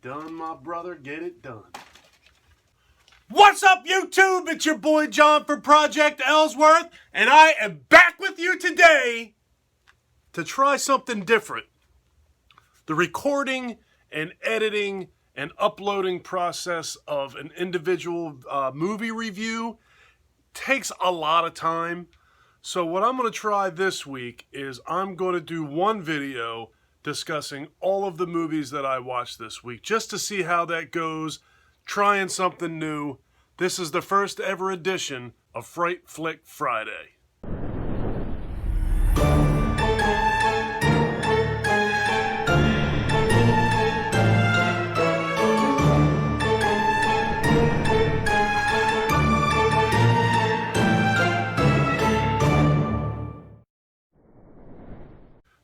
done, my brother. Get it done. What's up, YouTube? It's your boy John from Project Ellsworth, and I am back with you today to try something different. The recording and editing and uploading process of an individual movie review takes a lot of time. So what I'm going to try this week is I'm going to do one video discussing all of the movies that I watched this week, just to see how that goes, trying something new. This is the first ever edition of Fright Flick Friday.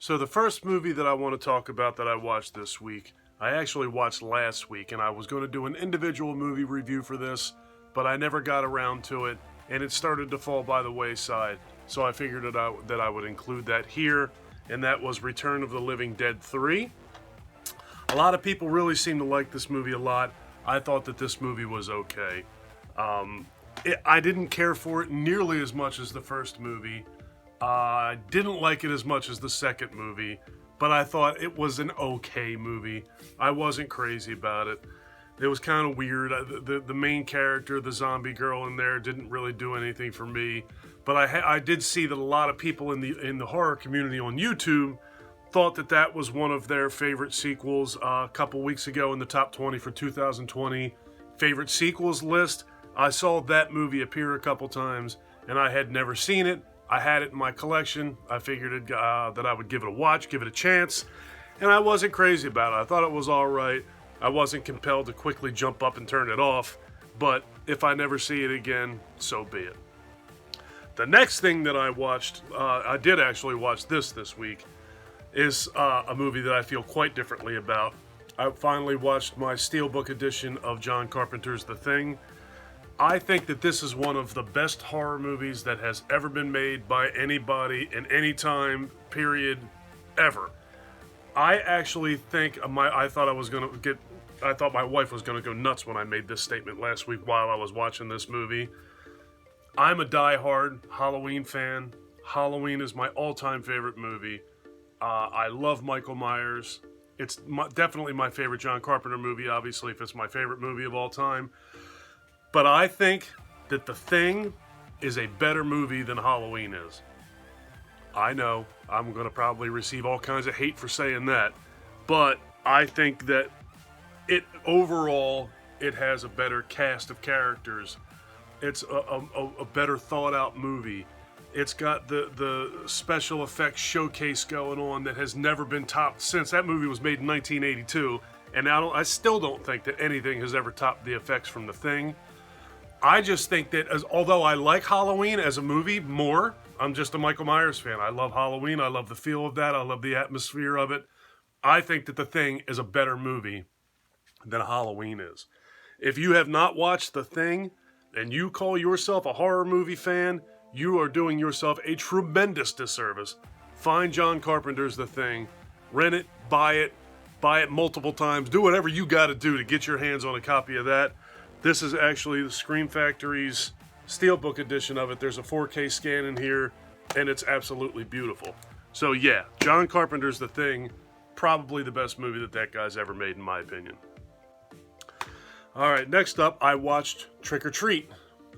So the first movie that I want to talk about that I watched this week, I actually watched last week, and I was going to do an individual movie review for this, but I never got around to it, and it started to fall by the wayside, so I figured that I would include that here, and that was Return of the Living Dead 3. A lot of people really seem to like this movie a lot. I thought that this movie was okay. I didn't care for it nearly as much as the first movie. I didn't like it as much as the second movie, but I thought it was an okay movie. I wasn't crazy about it. It was kind of weird. The main character, the zombie girl in there, didn't really do anything for me. But I did see that a lot of people in the horror community on YouTube thought that that was one of their favorite sequels. A couple weeks ago in the top 20 for 2020 favorite sequels list, I saw that movie appear a couple times, and I had never seen it. I had it in my collection. I figured that I would give it a watch, give it a chance, and I wasn't crazy about it. I thought it was all right. I wasn't compelled to quickly jump up and turn it off, but if I never see it again, so be it. The next thing that I watched, I did actually watch this week, is a movie that I feel quite differently about. I finally watched my Steelbook edition of John Carpenter's The Thing. I think that this is one of the best horror movies that has ever been made by anybody in any time period ever. I actually think I thought my wife was gonna go nuts when I made this statement last week while I was watching this movie. I'm a die-hard Halloween fan. Halloween is my all-time favorite movie. I love Michael Myers. It's definitely my favorite John Carpenter movie, obviously, if it's my favorite movie of all time. But I think that The Thing is a better movie than Halloween is. I know I'm going to probably receive all kinds of hate for saying that, but I think that overall it has a better cast of characters. It's a better thought out movie. It's got the special effects showcase going on that has never been topped since that movie was made in 1982, and I still don't think that anything has ever topped the effects from The Thing. I just think that although I like Halloween as a movie more, I'm just a Michael Myers fan. I love Halloween. I love the feel of that. I love the atmosphere of it. I think that The Thing is a better movie than Halloween is. If you have not watched The Thing and you call yourself a horror movie fan, you are doing yourself a tremendous disservice. Find John Carpenter's The Thing, rent it, buy it multiple times, do whatever you got to do to get your hands on a copy of that. This is actually the Scream Factory's Steelbook edition of it. There's a 4K scan in here, and it's absolutely beautiful. So yeah, John Carpenter's The Thing, probably the best movie that guy's ever made, in my opinion. All right, next up, I watched Trick or Treat.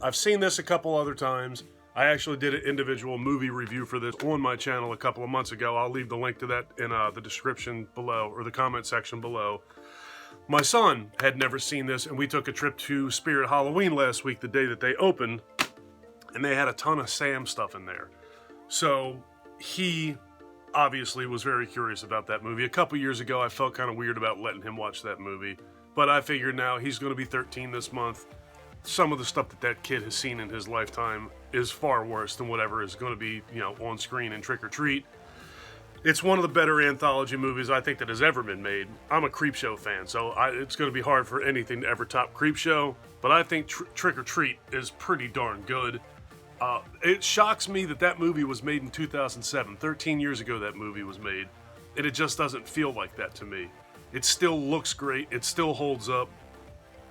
I've seen this a couple other times. I actually did an individual movie review for this on my channel a couple of months ago. I'll leave the link to that in the description below, or the comment section below. My son had never seen this, and we took a trip to Spirit Halloween last week, the day that they opened, and they had a ton of Sam stuff in there. So he obviously was very curious about that movie. A couple years ago, I felt kind of weird about letting him watch that movie, but I figured now he's going to be 13 this month. Some of the stuff that kid has seen in his lifetime is far worse than whatever is going to be, on screen in Trick or Treat. It's one of the better anthology movies I think that has ever been made. I'm a Creepshow fan, so it's going to be hard for anything to ever top Creepshow, but I think Trick or Treat is pretty darn good. It shocks me that movie was made in 2007. 13 years ago that movie was made, and it just doesn't feel like that to me. It still looks great. It still holds up.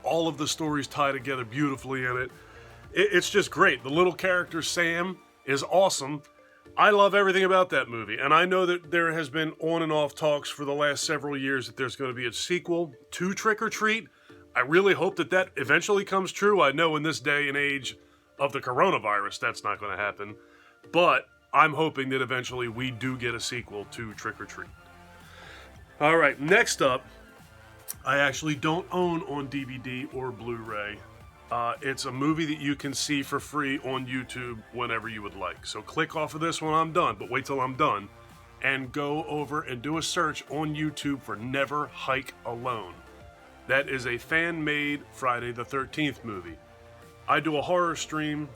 All of the stories tie together beautifully in it. It's just great. The little character Sam is awesome. I love everything about that movie, and I know that there has been on and off talks for the last several years that there's going to be a sequel to Trick or Treat. I really hope that that eventually comes true. I know in this day and age of the coronavirus, that's not going to happen, but I'm hoping that eventually we do get a sequel to Trick or Treat. All right, next up, I actually don't own on DVD or Blu-ray. It's a movie that you can see for free on YouTube whenever you would like. So click off of this when I'm done, but wait till I'm done, and go over and do a search on YouTube for Never Hike Alone. That is a fan-made Friday the 13th movie. I do a horror stream,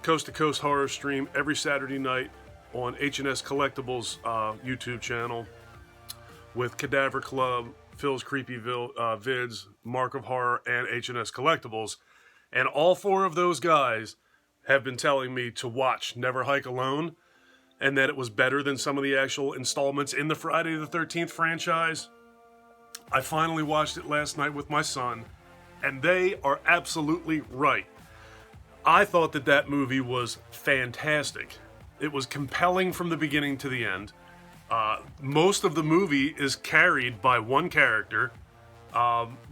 coast-to-coast horror stream, every Saturday night on H&S Collectibles YouTube channel with Cadaver Club, Phil's Creepy Vids, Mark of Horror, and H&S Collectibles. And all four of those guys have been telling me to watch Never Hike Alone, and that it was better than some of the actual installments in the Friday the 13th franchise. I finally watched it last night with my son, and they are absolutely right. I thought that that movie was fantastic. It was compelling from the beginning to the end. Most of the movie is carried by one character.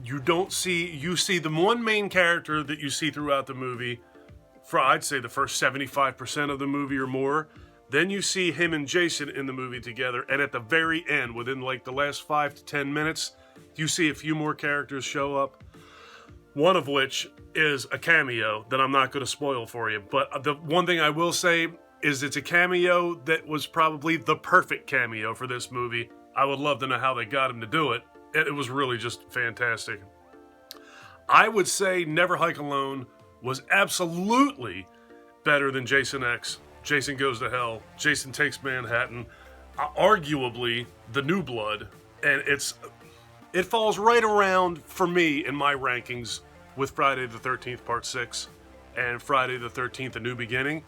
You see the one main character that you see throughout the movie for, I'd say, the first 75% of the movie or more. Then you see him and Jason in the movie together, and at the very end, within like the last 5 to 10 minutes, you see a few more characters show up. One of which is a cameo that I'm not going to spoil for you. But the one thing I will say is it's a cameo that was probably the perfect cameo for this movie. I would love to know how they got him to do it. It was really just fantastic. I would say Never Hike Alone was absolutely better than Jason X, Jason Goes to Hell, Jason Takes Manhattan, arguably The New Blood, and it falls right around, for me, in my rankings, with Friday the 13th Part 6 and Friday the 13th A New Beginning.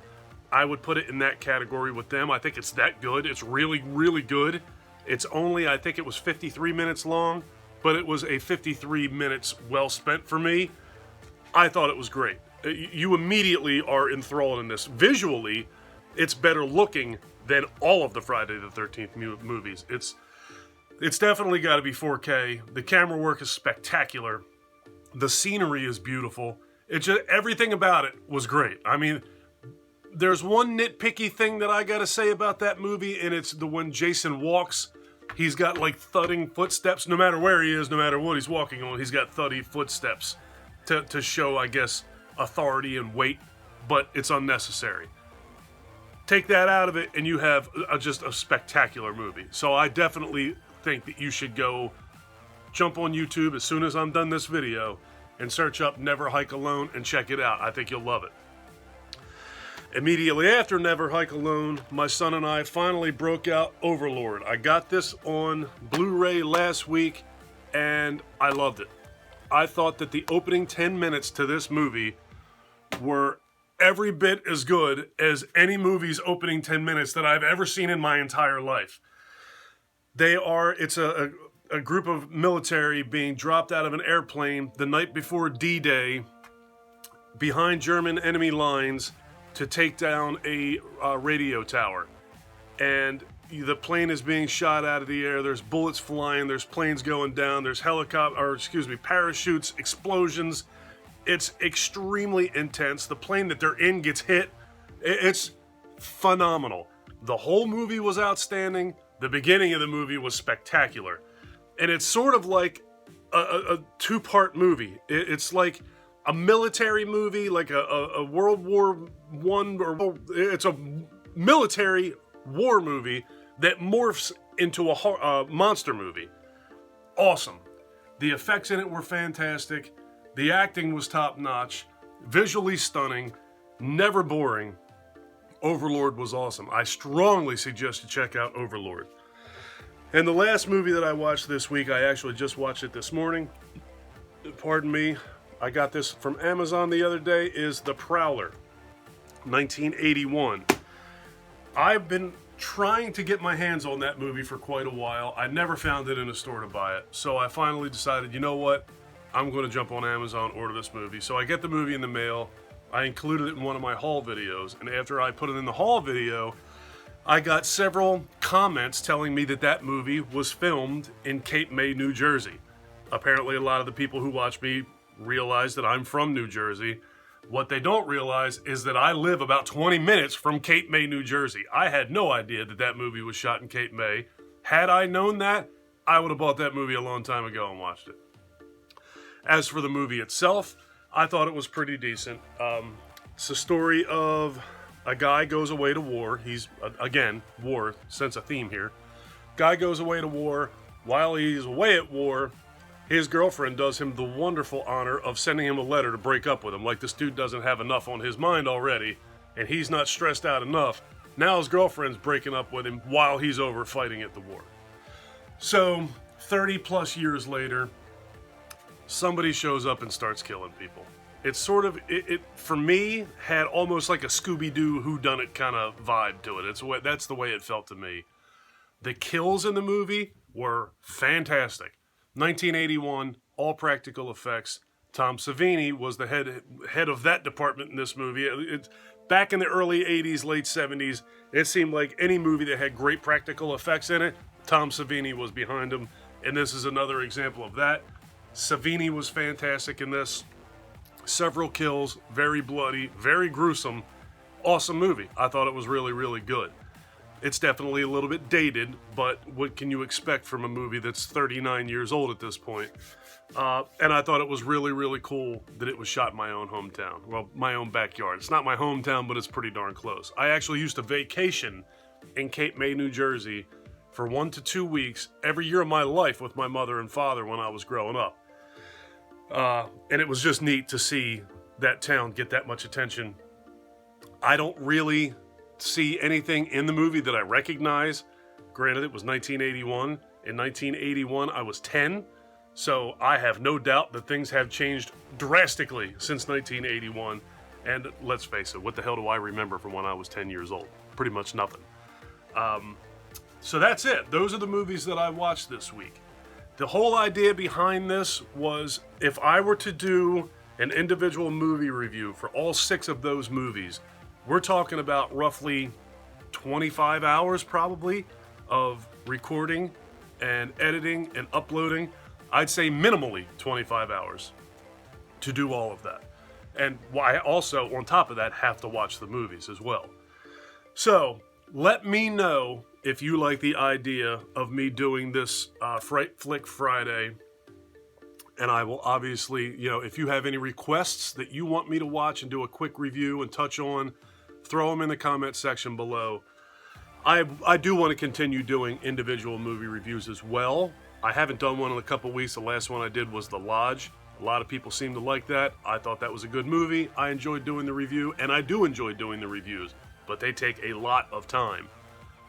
I would put it in that category with them. I think it's that good. It's really, really good. It's only, I think it was 53 minutes long, but it was a 53 minutes well spent for me. I thought it was great. You immediately are enthralled in this. Visually, it's better looking than all of the Friday the 13th movies. It's definitely got to be 4K. The camera work is spectacular. The scenery is beautiful. Everything about it was great. I mean, there's one nitpicky thing that I gotta say about that movie, and it's the when Jason walks, he's got like thudding footsteps. No matter where he is, no matter what he's walking on, he's got thuddy footsteps to show, I guess, authority and weight, but it's unnecessary. Take that out of it, and you have just a spectacular movie. So I definitely think that you should go jump on YouTube as soon as I'm done this video and search up Never Hike Alone and check it out. I think you'll love it. Immediately after Never Hike Alone, my son and I finally broke out Overlord. I got this on Blu-ray last week, and I loved it. I thought that the opening 10 minutes to this movie were every bit as good as any movie's opening 10 minutes that I've ever seen in my entire life. It's a group of military being dropped out of an airplane the night before D-Day behind German enemy lines to take down a radio tower. And the plane is being shot out of the air. There's bullets flying. There's planes going down. There's parachutes, explosions. It's extremely intense. The plane that they're in gets hit. It's phenomenal. The whole movie was outstanding. The beginning of the movie was spectacular. And it's sort of like a two-part movie. It's like a military movie, like a World War I, it's a military war movie that morphs into a monster movie. Awesome. The effects in it were fantastic. The acting was top-notch. Visually stunning. Never boring. Overlord was awesome. I strongly suggest you check out Overlord. And the last movie that I watched this week, I actually just watched it this morning. Pardon me. I got this from Amazon the other day, is The Prowler, 1981. I've been trying to get my hands on that movie for quite a while. I never found it in a store to buy it. So I finally decided, you know what? I'm going to jump on Amazon, order this movie. So I get the movie in the mail. I included it in one of my haul videos. And after I put it in the haul video, I got several comments telling me that that movie was filmed in Cape May, New Jersey. Apparently, a lot of the people who watch me realize that I'm from New Jersey. What they don't realize is that I live about 20 minutes from Cape May, New Jersey. I had no idea that that movie was shot in Cape May. Had I known that, I would have bought that movie a long time ago and watched it. As for the movie itself, I thought it was pretty decent. It's a story of a guy goes away to war. He's, again, war, sense a theme here. Guy goes away to war. While he's away at war, his girlfriend does him the wonderful honor of sending him a letter to break up with him. Like this dude doesn't have enough on his mind already, and he's not stressed out enough. Now his girlfriend's breaking up with him while he's over fighting at the war. So, 30 plus years later, somebody shows up and starts killing people. It's sort of, it for me, had almost like a Scooby-Doo whodunit kind of vibe to it. That's the way it felt to me. The kills in the movie were fantastic. 1981, all practical effects. Tom Savini was the head of that department in this movie. Back in the early 80s, late 70s, it seemed like any movie that had great practical effects in it, Tom Savini was behind them, and this is another example of that. Savini was fantastic in this. Several kills, very bloody, very gruesome. Awesome movie. I thought it was really, really good. It's definitely a little bit dated, but what can you expect from a movie that's 39 years old at this point? And I thought it was really, really cool that it was shot in my own hometown. Well, my own backyard. It's not my hometown, but it's pretty darn close. I actually used to vacation in Cape May, New Jersey for 1 to 2 weeks every year of my life with my mother and father when I was growing up. And it was just neat to see that town get that much attention. I don't really see anything in the movie that I recognize. Granted, it was 1981. In 1981, I was 10. So I have no doubt that things have changed drastically since 1981. And let's face it, what the hell do I remember from when I was 10 years old? Pretty much nothing. So that's it. Those are the movies that I watched this week. The whole idea behind this was if I were to do an individual movie review for all 6 of those movies, we're talking about roughly 25 hours probably of recording and editing and uploading. I'd say minimally 25 hours to do all of that. And I also, on top of that, have to watch the movies as well. So let me know if you like the idea of me doing this Fright Flick Friday. And I will obviously, if you have any requests that you want me to watch and do a quick review and touch on, throw them in the comment section below. I do want to continue doing individual movie reviews as well. I haven't done one in a couple weeks. The last one I did was The Lodge. A lot of people seem to like that. I thought that was a good movie. I enjoyed doing the review, and I do enjoy doing the reviews, but they take a lot of time.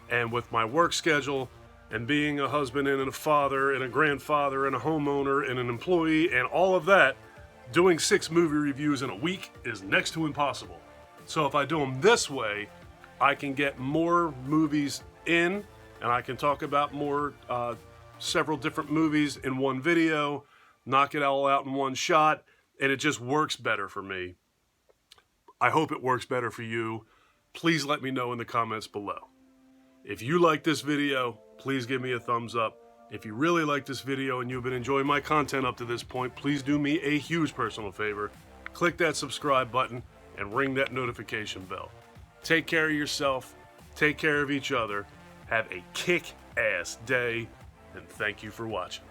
And with my work schedule and being a husband and a father and a grandfather and a homeowner and an employee and all of that, doing 6 movie reviews in a week is next to impossible. So if I do them this way, I can get more movies in, and I can talk about several different movies in one video, knock it all out in one shot, and it just works better for me. I hope it works better for you. Please let me know in the comments below. If you like this video, please give me a thumbs up. If you really like this video and you've been enjoying my content up to this point, please do me a huge personal favor. Click that subscribe button and ring that notification bell. Take care of yourself, take care of each other, have a kick-ass day, and thank you for watching.